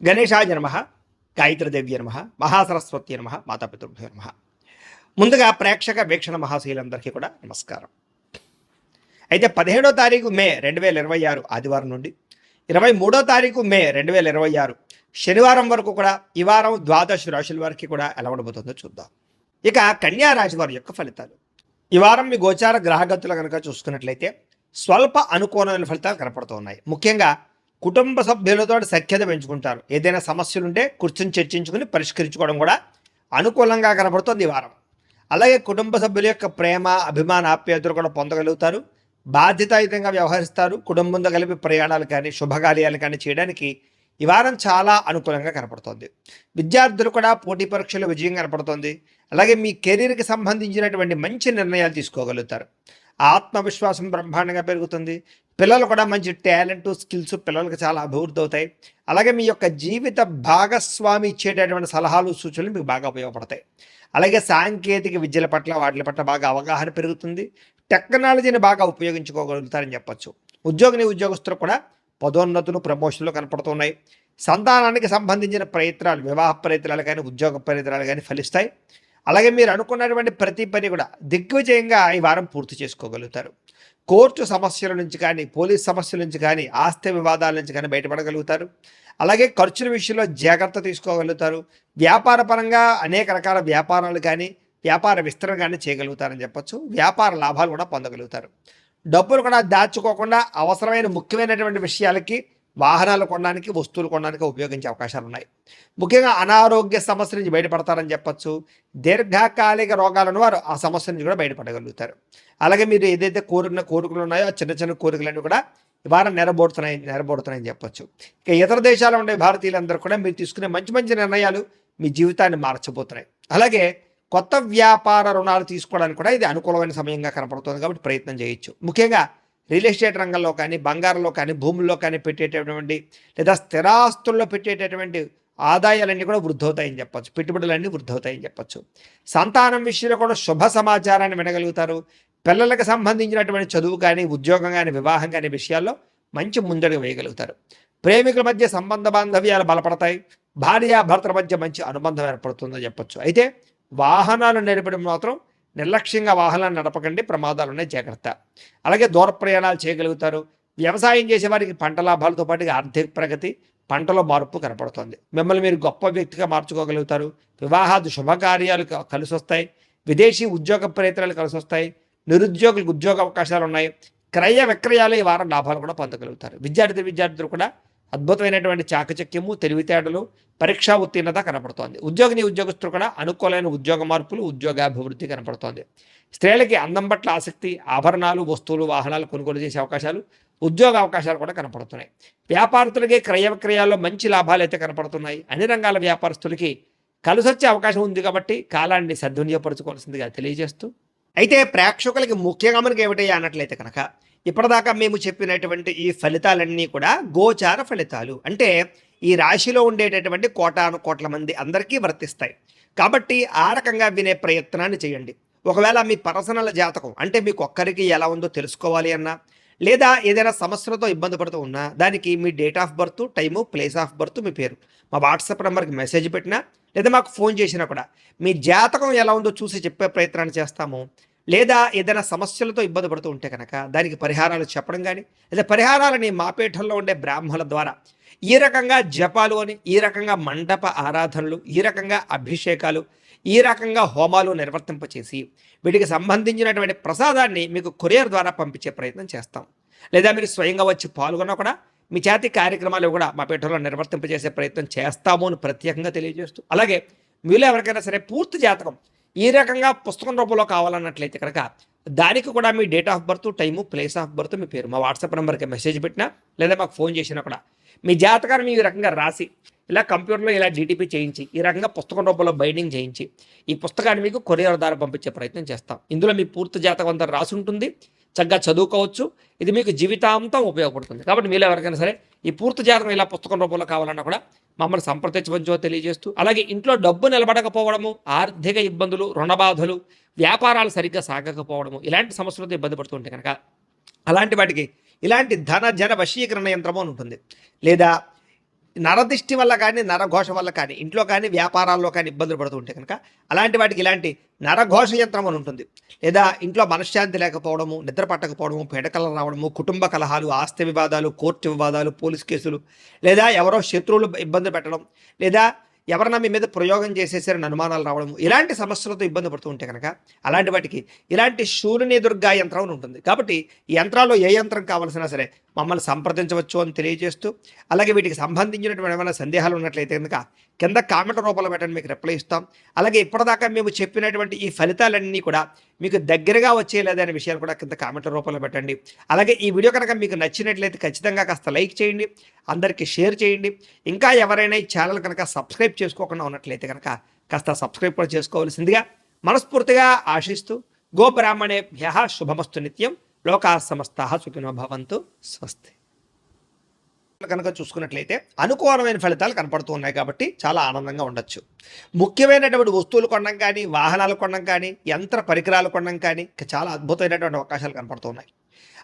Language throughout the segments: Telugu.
గణేశాయ నమః, గాయత్రీదేవ్య నమః, మహాసరస్వతి నమః, మాతాపితృభ్యో నమః. ముందుగా ప్రేక్షక వీక్షణ మహాశీలందరికీ కూడా నమస్కారం. అయితే 17వ తారీఖు మే 2026 ఆదివారం నుండి 23వ తారీఖు మే 2026 శనివారం వరకు కూడా ఈ వారం ద్వాదశ రాశుల వారికి కూడా ఎలా ఉండబోతుందో చూద్దాం. ఇక కన్యా రాశి వారి యొక్క ఫలితాలు. ఈ వారం మీ గోచార గ్రహగతులు కనుక చూసుకున్నట్లయితే స్వల్ప అనుకూలమైన ఫలితాలు కనపడుతున్నాయి. ముఖ్యంగా కుటుంబ సభ్యులతో సఖ్యత పెంచుకుంటారు. ఏదైనా సమస్యలుంటే కూర్చొని చర్చించుకుని పరిష్కరించుకోవడం కూడా అనుకూలంగా కనపడుతుంది ఈ వారం. అలాగే కుటుంబ సభ్యుల యొక్క ప్రేమ, అభిమాన, ఆప్యాయతలు కూడా పొందగలుగుతారు. బాధ్యతాయుతంగా వ్యవహరిస్తారు. కుటుంబంతో కలిపి ప్రయాణాలు కానీ శుభకార్యాలు కానీ చేయడానికి ఈ వారం చాలా అనుకూలంగా కనపడుతుంది. విద్యార్థులు కూడా పోటీ పరీక్షలు విజయం కనపడుతుంది. అలాగే మీ కెరీర్కి సంబంధించినటువంటి మంచి నిర్ణయాలు తీసుకోగలుగుతారు. ఆత్మవిశ్వాసం బ్రహ్మాండంగా పెరుగుతుంది. పిల్లలు కూడా మంచి టాలెంట్, స్కిల్స్ పిల్లలకు చాలా అభివృద్ధి అవుతాయి. అలాగే మీ యొక్క జీవిత భాగస్వామి ఇచ్చేటటువంటి సలహాలు, సూచనలు మీకు బాగా ఉపయోగపడతాయి. అలాగే సాంకేతిక విద్యల పట్ల వాటి పట్ల బాగా అవగాహన పెరుగుతుంది. టెక్నాలజీని బాగా ఉపయోగించుకోగలుగుతారని చెప్పచ్చు. ఉద్యోగస్తులు కూడా పదోన్నతులు, ప్రమోషన్లు కనపడుతున్నాయి. సంతానానికి సంబంధించిన ప్రయత్నాలు, వివాహ ప్రయత్నాలు కానీ ఉద్యోగ ప్రయత్నాలు కానీ ఫలిస్తాయి. అలాగే మీరు అనుకున్నటువంటి ప్రతి పని కూడా దిగ్విజయంగా ఈ వారం పూర్తి చేసుకోగలుగుతారు. కోర్టు సమస్యల నుంచి కానీ, పోలీస్ సమస్యల నుంచి కానీ, ఆస్తి వివాదాల నుంచి కానీ బయటపడగలుగుతారు. అలాగే ఖర్చుల విషయంలో జాగ్రత్త తీసుకోగలుగుతారు. వ్యాపార పరంగా అనేక రకాల వ్యాపారాలు కానీ, వ్యాపార విస్తరణ కానీ చేయగలుగుతారని చెప్పచ్చు. వ్యాపార లాభాలు కూడా పొందగలుగుతారు. డబ్బులు కూడా దాచుకోకుండా అవసరమైన ముఖ్యమైనటువంటి విషయాలకి, వాహనాలు కొనడానికి, వస్తువులు కొనడానికి ఉపయోగించే అవకాశాలు ఉన్నాయి. ముఖ్యంగా అనారోగ్య సమస్య నుంచి బయటపడతారని చెప్పచ్చు. దీర్ఘకాలిక రోగాలను వారు ఆ సమస్య నుంచి కూడా బయటపడగలుగుతారు. అలాగే మీరు ఏదైతే కోరికలు ఉన్నాయో ఆ చిన్న చిన్న కోరికలన్నీ కూడా ఈ వారం నెరబోడుతున్నాయని చెప్పచ్చు. ఇక ఇతర దేశాల్లో ఉండే భారతీయులందరూ కూడా మీరు తీసుకునే మంచి మంచి నిర్ణయాలు మీ జీవితాన్ని మార్చబోతున్నాయి. అలాగే కొత్త వ్యాపార రుణాలు తీసుకోవడానికి కూడా ఇది అనుకూలమైన సమయంగా కనపడుతుంది కాబట్టి ప్రయత్నం చేయొచ్చు. ముఖ్యంగా రియల్ ఎస్టేట్ రంగంలో కానీ, బంగారంలో కానీ, భూముల్లో కానీ పెట్టేటటువంటి లేదా స్థిరాస్తుల్లో పెట్టేటటువంటి ఆదాయాలన్నీ కూడా వృద్ధవుతాయని చెప్పచ్చు. పెట్టుబడులన్నీ వృద్ధవుతాయని చెప్పచ్చు. సంతానం విషయంలో కూడా శుభ సమాచారాన్ని వినగలుగుతారు. పిల్లలకు సంబంధించినటువంటి చదువు కానీ, ఉద్యోగం కానీ, వివాహం కానీ విషయాల్లో మంచి ముందడుగు వేయగలుగుతారు. ప్రేమికుల మధ్య సంబంధ బాంధవ్యాలు బలపడతాయి. భార్యాభర్తల మధ్య మంచి అనుబంధం ఏర్పడుతుందని చెప్పచ్చు. అయితే వాహనాలు నడపడం మాత్రం నిర్లక్ష్యంగా వాహనాలు నడపకండి, ప్రమాదాలు ఉన్నాయి, జాగ్రత్త. అలాగే దూర ప్రయాణాలు చేయగలుగుతారు. వ్యవసాయం చేసే వారికి పంట లాభాలతో పాటు ఆర్థిక ప్రగతి, పంటలో మార్పు కనపడుతుంది. మిమ్మల్ని మీరు గొప్ప వ్యక్తిగా మార్చుకోగలుగుతారు. వివాహాది శుభకార్యాలు కలిసి వస్తాయి. విదేశీ ఉద్యోగ ప్రయత్నాలు కలిసి వస్తాయి. నిరుద్యోగులకు ఉద్యోగ అవకాశాలు ఉన్నాయి. క్రయ విక్రయాలు ఈ వారం లాభాలు కూడా పొందగలుగుతారు. విద్యార్థులు కూడా అద్భుతమైనటువంటి చాకచక్యము, తెలివితేటలు, పరీక్షా ఉత్తీర్ణత కనపడుతోంది. ఉద్యోగస్తులు కూడా అనుకూలమైన ఉద్యోగ మార్పులు, ఉద్యోగాభివృద్ధి కనపడుతోంది. స్త్రీలకి అందం పట్ల ఆసక్తి, ఆభరణాలు, వస్తువులు, వాహనాలు కొనుగోలు చేసే అవకాశాలు, ఉద్యోగ అవకాశాలు కూడా కనపడుతున్నాయి. వ్యాపారస్తులకి క్రయ విక్రయాల్లో మంచి లాభాలు అయితే కనపడుతున్నాయి. అన్ని రంగాల వ్యాపారస్తులకి కలిసొచ్చే అవకాశం ఉంది కాబట్టి కాలాన్ని సద్వినియోగపరచుకోవాల్సిందిగా తెలియజేస్తూ, అయితే ప్రేక్షకులకి ముఖ్యంగా మనకి ఏమిటయ్యా అన్నట్లయితే కనుక ఇప్పటిదాకా మేము చెప్పినటువంటి ఈ ఫలితాలన్నీ కూడా గోచార ఫలితాలు. అంటే ఈ రాశిలో ఉండేటటువంటి కోటాను కోట్ల మంది అందరికీ వర్తిస్తాయి. కాబట్టి ఆ రకంగా వినే ప్రయత్నాన్ని చేయండి. ఒకవేళ మీ పర్సనల్ జాతకం అంటే మీకు ఒక్కరికి ఎలా ఉందో తెలుసుకోవాలి అన్నా, లేదా ఏదైనా సమస్యలతో ఇబ్బంది పడుతూ ఉన్నా దానికి మీ date of birth, time, place of birth, మీ పేరు మా వాట్సాప్ నెంబర్కి మెసేజ్ పెట్టినా లేదా మాకు ఫోన్ చేసినా కూడా మీ జాతకం ఎలా ఉందో చూసి చెప్పే ప్రయత్నాన్ని చేస్తాము. లేదా ఏదైనా సమస్యలతో ఇబ్బంది పడుతూ ఉంటే కనుక దానికి పరిహారాలు చెప్పడం కానీ, లేదా పరిహారాలని మా పీఠంలో ఉండే బ్రాహ్మణుల ద్వారా ఈ రకంగా జపాలు అని, ఈ రకంగా మండప ఆరాధనలు, ఈ రకంగా అభిషేకాలు, ఈ రకంగా హోమాలు నిర్వర్తింపచేసి వీటికి సంబంధించినటువంటి ప్రసాదాన్ని మీకు కొరియర్ ద్వారా పంపించే ప్రయత్నం చేస్తాం. లేదా మీరు స్వయంగా వచ్చి పాల్గొన్నా కూడా మీ చేతి కార్యక్రమాలు కూడా మా పీఠంలో నిర్వర్తింపజేసే ప్రయత్నం చేస్తాము అని ప్రత్యేకంగా తెలియజేస్తూ, అలాగే మీలో ఎవరికైనా సరే పూర్తి జాతకం ఈ రకంగా పుస్తకం రూపంలో కావాలన్నట్లయితే కనుక దానికి కూడా మీ date of birth, time, place of birth, మీ పేరు మా వాట్సాప్ నెంబర్కి మెసేజ్ పెట్టినా లేదా మాకు ఫోన్ చేసినా కూడా మీ జాతకాన్ని ఈ రకంగా రాసి ఇలా కంప్యూటర్లో ఇలా డిటిపి చేయించి ఈ రకంగా పుస్తకం రూపంలో బైండింగ్ చేయించి ఈ పుస్తకాన్ని మీకు కొరియర్ ద్వారా పంపించే ప్రయత్నం చేస్తాం. ఇందులో మీ పూర్తి జాతకం అంతా రాసి ఉంటుంది. చక్కగా చదువుకోవచ్చు. ఇది మీకు జీవితాంతం ఉపయోగపడుతుంది. కాబట్టి మీరు ఎవరికైనా సరే ఈ పూర్తి జాతకం ఇలా పుస్తకం రూపంలో కావాలన్నా కూడా మమ్మల్ని సంప్రదించవచ్చో తెలియజేస్తూ, అలాగే ఇంట్లో డబ్బు నిలబడకపోవడము, ఆర్థిక ఇబ్బందులు, రుణబాధలు, వ్యాపారాలు సరిగ్గా సాగకపోవడము, ఇలాంటి సమస్యలతో ఇబ్బంది పడుతుంటే కనుక అలాంటి వాటికి ఇలాంటి ధన జన వశీకరణ యంత్రము అని ఉంటుంది. లేదా నరదిష్టి వల్ల కానీ నరఘోష వల్ల కానీ ఇంట్లో కానీ వ్యాపారాల్లో కానీ ఇబ్బందులు పడుతూ ఉంటే కనుక అలాంటి వాటికి ఇలాంటి నరఘోష యంత్రం అని ఉంటుంది. లేదా ఇంట్లో మనశ్శాంతి లేకపోవడము, నిద్ర పట్టకపోవడము, పీడకలు రావడము, కుటుంబ కలహాలు, ఆస్తి వివాదాలు, కోర్టు వివాదాలు, పోలీస్ కేసులు, లేదా ఎవరో శత్రువులు ఇబ్బంది పెట్టడం, లేదా ఎవరన్నా మీ మీద ప్రయోగం చేసేసారని అనుమానాలు రావడం, ఇలాంటి సమస్యలతో ఇబ్బంది పడుతూ ఉంటే కనుక అలాంటి వాటికి ఇలాంటి శూర్ణి దుర్గా యంత్రం అని ఉంటుంది. కాబట్టి ఈ యంత్రాల్లో ఏ యంత్రం కావాల్సినా సరే మమ్మల్ని సంప్రదించవచ్చు అని తెలియజేస్తూ, అలాగే వీటికి సంబంధించినటువంటి ఏమైనా సందేహాలు ఉన్నట్లయితే కనుక కింద కామెంట్ రూపంలో పెట్టండి, మీకు రిప్లై ఇస్తాం. అలాగే ఇప్పటిదాకా మేము చెప్పినటువంటి ఈ ఫలితాలన్నీ కూడా మీకు దగ్గరగా వచ్చేలేదనే విషయాలు కూడా కింద కామెంట్ రూపంలో పెట్టండి. అలాగే ఈ వీడియో కనుక మీకు నచ్చినట్లయితే ఖచ్చితంగా కాస్త లైక్ చేయండి, అందరికీ షేర్ చేయండి. ఇంకా ఎవరైనా ఈ ఛానల్ కనుక సబ్స్క్రైబ్ చేసుకోకుండా ఉన్నట్లయితే కనుక కాస్త సబ్స్క్రైబ్ కూడా చేసుకోవాల్సిందిగా మనస్ఫూర్తిగా ఆశిస్తూ, గోబ్రాహ్మణేభ్యః శుభమస్తు నిత్యం, లోకా సమస్తాః సుఖినో భవంతు, స్వస్తి. కనుక చూసుకున్నట్లయితే అనుకూలమైన ఫలితాలు కనపడుతూ ఉన్నాయి కాబట్టి చాలా ఆనందంగా ఉండొచ్చు. ముఖ్యమైనటువంటి వస్తువులు కొనడం కానీ, వాహనాలు కొనడం కానీ, యంత్ర పరికరాలు కొనడం కానీ చాలా అద్భుతమైనటువంటి అవకాశాలు కనపడుతూ ఉన్నాయి.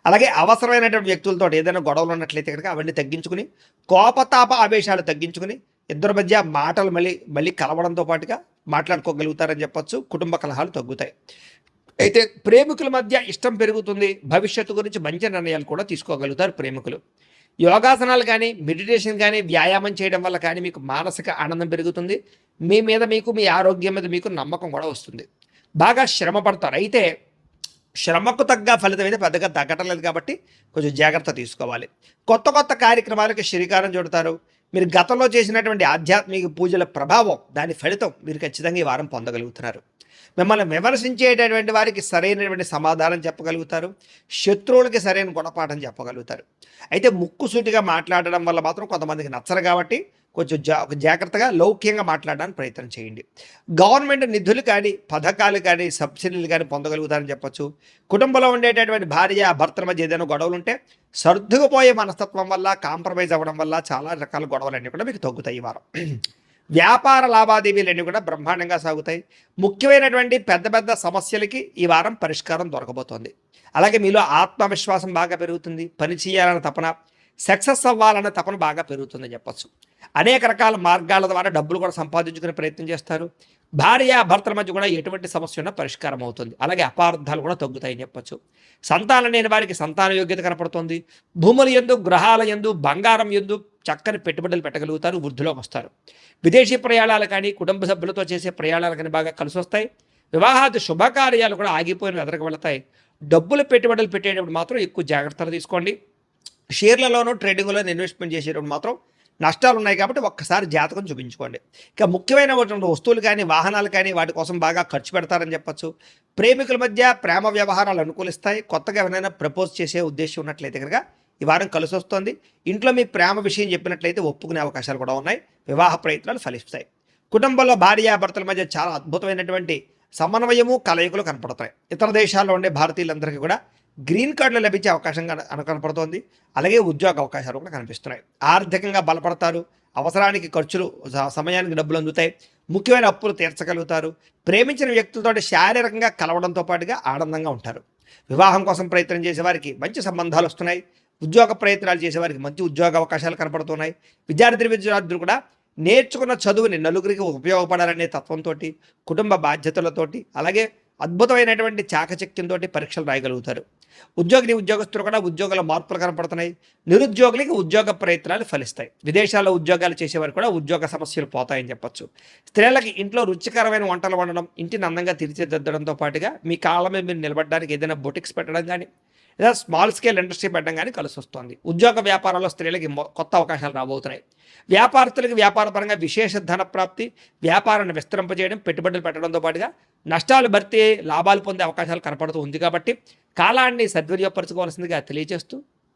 అలాగే అవసరమైనటువంటి వ్యక్తులతో ఏదైనా గొడవలు ఉన్నట్లయితే కనుక అవన్నీ తగ్గించుకుని, కోపతాప ఆవేశాలు తగ్గించుకుని, ఇద్దరి మధ్య మాటలు మళ్ళీ కలవడంతో పాటుగా మాట్లాడుకోగలుగుతారని చెప్పొచ్చు. కుటుంబ కలహాలు తగ్గుతాయి. అయితే ప్రేమికుల మధ్య ఇష్టం పెరుగుతుంది. భవిష్యత్తు గురించి మంచి నిర్ణయాలు కూడా తీసుకోగలుగుతారు ప్రేమికులు. యోగాసనాలు కానీ, మెడిటేషన్ కానీ, వ్యాయామం చేయడం వల్ల కానీ మీకు మానసిక ఆనందం పెరుగుతుంది. మీ మీద మీకు, మీ ఆరోగ్యం మీద మీకు నమ్మకం కూడా వస్తుంది. బాగా శ్రమ పడతారు. అయితే శ్రమకు తగ్గ ఫలితం అయితే పెద్దగా తగ్గటం లేదు కాబట్టి కొంచెం జాగ్రత్త తీసుకోవాలి. కొత్త కొత్త కార్యక్రమాలకు శ్రీకారం చుడతారు. మీరు గతంలో చేసినటువంటి ఆధ్యాత్మిక పూజల ప్రభావం, దాని ఫలితం మీరు ఖచ్చితంగా ఈ వారం పొందగలుగుతున్నారు. మిమ్మల్ని విమర్శించేటటువంటి వారికి సరైనటువంటి సమాధానం చెప్పగలుగుతారు. శత్రువులకి సరైన గుణపాఠం చెప్పగలుగుతారు. అయితే ముక్కుసూటిగా మాట్లాడడం వల్ల మాత్రం కొంతమందికి నచ్చరు కాబట్టి కొంచెం జాగ్రత్తగా లౌక్యంగా మాట్లాడడానికి ప్రయత్నం చేయండి. గవర్నమెంట్ నిధులు కానీ, పథకాలు కానీ, సబ్సిడీలు కానీ పొందగలుగుతారని చెప్పొచ్చు. కుటుంబంలో ఉండేటటువంటి భార్య భర్తల మధ్య ఏదైనా గొడవలు ఉంటే సర్దుకుపోయే మనస్తత్వం వల్ల, కాంప్రమైజ్ అవ్వడం వల్ల చాలా రకాల గొడవలన్నీ కూడా మీకు తగ్గుతాయి ఈ వారం. వ్యాపార లావాదేవీలన్నీ కూడా బ్రహ్మాండంగా సాగుతాయి. ముఖ్యమైనటువంటి పెద్ద పెద్ద సమస్యలకి ఈ వారం పరిష్కారం దొరకబోతోంది. అలాగే మీలో ఆత్మవిశ్వాసం బాగా పెరుగుతుంది. పని చేయాలన్న తపన, సక్సెస్ అవ్వాలన్న తపన బాగా పెరుగుతుందని చెప్పచ్చు. అనేక రకాల మార్గాల ద్వారా డబ్బులు కూడా సంపాదించుకునే ప్రయత్నం చేస్తారు. భార్య భర్తల మధ్య కూడా ఎటువంటి సమస్య ఉన్నా పరిష్కారం అవుతుంది. అలాగే అపార్థాలు కూడా తగ్గుతాయని చెప్పచ్చు. సంతానం లేని వారికి సంతాన యోగ్యత కనపడుతుంది. భూముల యందు, గ్రహాల యందు, బంగారం యందు చక్కని పెట్టుబడులు పెట్టగలుగుతారు. వృద్ధిలోకి వస్తారు. విదేశీ ప్రయాణాలు కానీ, కుటుంబ సభ్యులతో చేసే ప్రయాణాలు కానీ బాగా కలిసి వస్తాయి. వివాహాది శుభకార్యాలు కూడా ఆగిపోయిన ఎదరకు వెళతాయి. డబ్బులు పెట్టుబడులు పెట్టేటప్పుడు మాత్రం ఎక్కువ జాగ్రత్తలు తీసుకోండి. షేర్లలోనూ ట్రేడింగ్లోనూ ఇన్వెస్ట్మెంట్ చేసేటప్పుడు మాత్రం నష్టాలు ఉన్నాయి కాబట్టి ఒక్కసారి జాతకం చూపించుకోండి. ఇక ముఖ్యమైన వస్తువులు కానీ, వాహనాలు కానీ వాటి కోసం బాగా ఖర్చు పెడతారని చెప్పచ్చు. ప్రేమికుల మధ్య ప్రేమ వ్యవహారాలు అనుకూలిస్తాయి. కొత్తగా ఎవరైనా ప్రపోజ్ చేసే ఉద్దేశం ఉన్నట్లయితే కనుక ఈ వారం కలిసి వస్తుంది. ఇంట్లో మీ ప్రేమ విషయం చెప్పినట్లయితే ఒప్పుకునే అవకాశాలు కూడా ఉన్నాయి. వివాహ ప్రయత్నాలు ఫలిస్తాయి. కుటుంబంలో భార్యాభర్తల మధ్య చాలా అద్భుతమైనటువంటి సమన్వయము, కలయికలు కనపడతాయి. ఇతర దేశాల్లో ఉండే భారతీయులందరికీ కూడా గ్రీన్ కార్డులు లభించే అవకాశం కనపడుతోంది. అలాగే ఉద్యోగ అవకాశాలు కూడా కనిపిస్తున్నాయి. ఆర్థికంగా బలపడతారు. అవసరానికి ఖర్చులు, సమయానికి డబ్బులు అందుతాయి. ముఖ్యమైన అప్పులు తీర్చగలుగుతారు. ప్రేమించిన వ్యక్తులతో శారీరకంగా కలవడంతో పాటుగా ఆనందంగా ఉంటారు. వివాహం కోసం ప్రయత్నం చేసేవారికి మంచి సంబంధాలు వస్తున్నాయి. ఉద్యోగ ప్రయత్నాలు చేసేవారికి మంచి ఉద్యోగ అవకాశాలు కనపడుతున్నాయి. విద్యార్థులు కూడా నేర్చుకున్న చదువుని నలుగురికి ఉపయోగపడాలనే తత్వంతో, కుటుంబ బాధ్యతలతోటి, అలాగే అద్భుతమైనటువంటి చాకచక్యంతో పరీక్షలు రాయగలుగుతారు. ఉద్యోగస్తులు కూడా ఉద్యోగాల మార్పులు కనపడుతున్నాయి. నిరుద్యోగులకి ఉద్యోగ ప్రయత్నాలు ఫలిస్తాయి. విదేశాల్లో ఉద్యోగాలు చేసేవారు కూడా ఉద్యోగ సమస్యలు పోతాయని చెప్పొచ్చు. స్త్రీలకి ఇంట్లో రుచికరమైన వంటలు వండడం, ఇంటిని అందంగా తీర్చిదిద్దడంతో పాటుగా మీ కాళ్ళ మీద మీరు నిలబడడానికి ఏదైనా బొటిక్స్ పెట్టడం కానీ, లేదా స్మాల్ స్కేల్ ఇండస్ట్రీ పెట్టడం కానీ కలిసి వస్తుంది. ఉద్యోగ వ్యాపారాల్లో స్త్రీలకి కొత్త అవకాశాలు రాబోతున్నాయి. వ్యాపారస్తులకి వ్యాపారపరంగా విశేష ధన ప్రాప్తి, వ్యాపారాన్ని విస్తరింపజేయడం, పెట్టుబడులు పెట్టడంతో పాటుగా నష్టాలు భర్తీ, లాభాలు పొందే అవకాశాలు కనపడుతూ ఉంది. కాబట్టి కాలాన్ని సద్వినియోగపరచుకోవాల్సిందిగా తెలియజేస్తూ